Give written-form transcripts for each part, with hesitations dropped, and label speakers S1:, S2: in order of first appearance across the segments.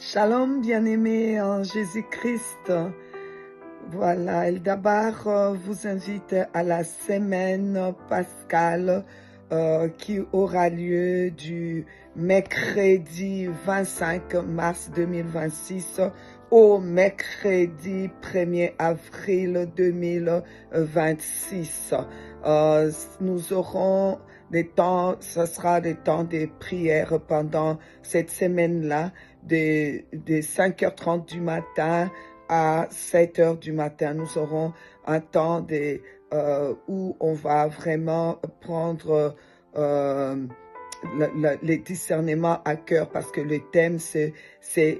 S1: Shalom, bien-aimés en Jésus-Christ. Voilà, Eldabar vous invite à la semaine pascale qui aura lieu du mercredi 25 mars 2026 au mercredi 1er avril 2026. Nous aurons des temps, ce sera des temps de prière pendant cette semaine-là, de 5h30 du matin à 7h du matin. Nous aurons un temps où on va vraiment prendre les discernements à cœur, parce que le thème c'est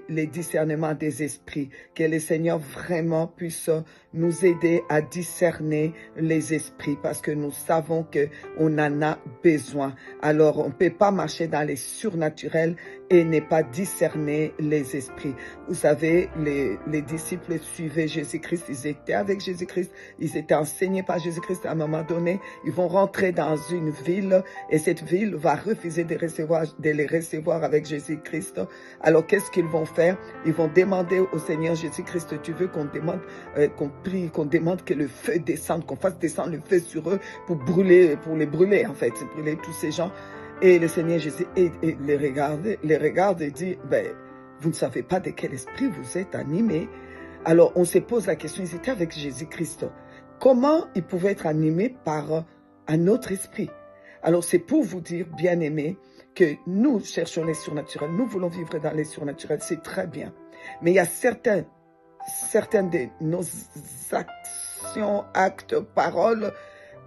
S1: les discernements des esprits. Que le Seigneur vraiment puisse nous aider à discerner les esprits, parce que nous savons que on en a besoin. Alors on peut pas marcher dans les surnaturels et ne pas discerner les esprits. Vous savez, les disciples suivaient Jésus-Christ, ils étaient avec Jésus-Christ, ils étaient enseignés par Jésus-Christ. À un moment donné, ils vont rentrer dans une ville et cette ville va refuser de les recevoir avec Jésus-Christ. Alors qu'est-ce qu'ils vont faire? Ils vont demander au Seigneur Jésus-Christ, tu veux qu'on demande, qu'on prie, qu'on demande que le feu descende, qu'on fasse descendre le feu sur eux pour les brûler en fait, brûler tous ces gens. Et le Seigneur Jésus les regarde et dit, vous ne savez pas de quel esprit vous êtes animés. Alors on se pose la question, ils étaient avec Jésus-Christ. Comment ils pouvaient être animés par un autre esprit? Alors c'est pour vous dire, bien-aimés, que nous cherchons les surnaturels, nous voulons vivre dans les surnaturels, c'est très bien. Mais il y a certaines de nos actions, actes, paroles,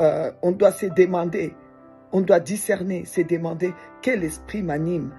S1: on doit se demander, on doit discerner, se demander quel esprit m'anime.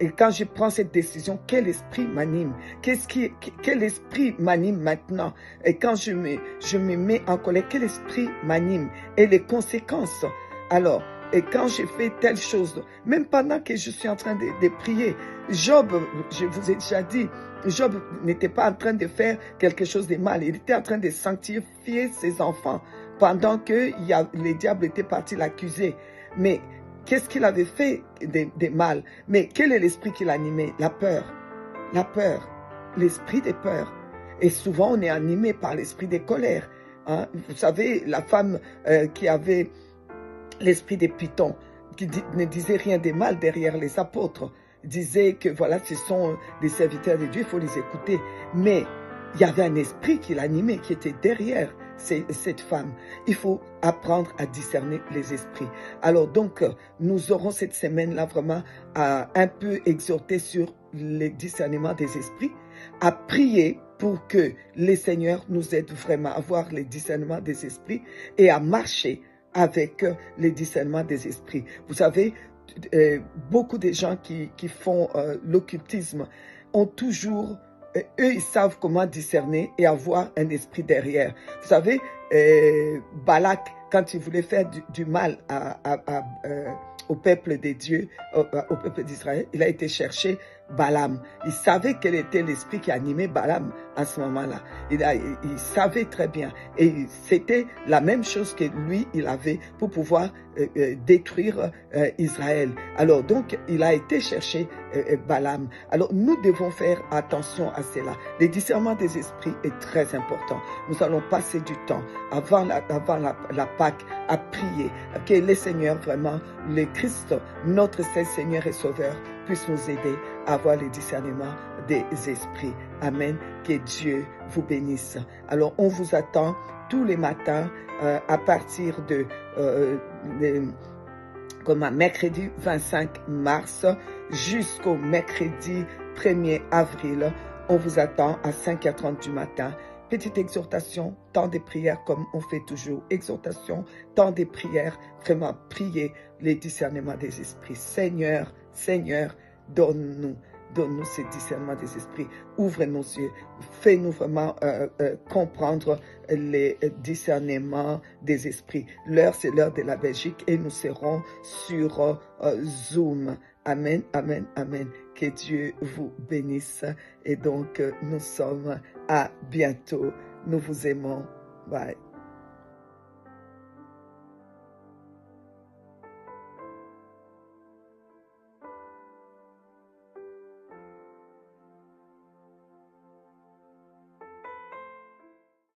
S1: Et quand je prends cette décision, quel esprit m'anime? Quel esprit m'anime maintenant? Et quand je me mets en colère, quel esprit m'anime? Et les conséquences. Alors, et quand je fais telle chose, même pendant que je suis en train de prier, Job, je vous ai déjà dit, Job n'était pas en train de faire quelque chose de mal. Il était en train de sanctifier ses enfants pendant que les diables étaient partis l'accuser. Mais qu'est-ce qu'il avait fait de mal? Mais quel est l'esprit qui l'animait? La peur. La peur. L'esprit de peur. Et souvent, on est animé par l'esprit de colère. Hein? Vous savez, la femme qui avait l'esprit des pythons, qui ne disait rien de mal derrière les apôtres, disait que voilà, ce sont des serviteurs de Dieu, il faut les écouter. Mais il y avait un esprit qui l'animait, qui était derrière cette femme. Il faut apprendre à discerner les esprits. Alors donc, nous aurons cette semaine-là vraiment à un peu exhorter sur le discernement des esprits, à prier pour que les seigneurs nous aident vraiment à avoir le discernement des esprits et à marcher avec les discernements des esprits. Vous savez, beaucoup de gens qui font l'occultisme ont toujours, eux, ils savent comment discerner et avoir un esprit derrière. Vous savez, Balak, quand il voulait faire du mal au peuple de Dieu, au peuple d'Israël, il a été chercher Balaam. Il savait quel était l'esprit qui animait Balaam à ce moment-là. Il savait très bien. Et c'était la même chose que lui, il avait pour pouvoir détruire Israël. Alors donc, il a été chercher Balaam. Alors nous devons faire attention à cela. Le discernement des esprits est très important. Nous allons passer du temps avant la Pâque à prier, que le Seigneur vraiment, le Christ, notre Seigneur et Sauveur, puisse nous aider à avoir le discernement des esprits. Amen. Que Dieu vous bénisse. Alors, on vous attend tous les matins à partir de mercredi 25 mars jusqu'au mercredi 1er avril. On vous attend à 5h30 du matin. Petite exhortation, temps de prière comme on fait toujours. Exhortation, temps de prière, vraiment prier les discernements des esprits. Seigneur, Seigneur, donne-nous ce discernement des esprits. Ouvre nos yeux, fais-nous vraiment comprendre les discernements des esprits. L'heure, c'est l'heure de la Belgique et nous serons sur Zoom. Amen, amen, amen. Que Dieu vous bénisse. Et donc, nous sommes à bientôt. Nous vous aimons. Bye.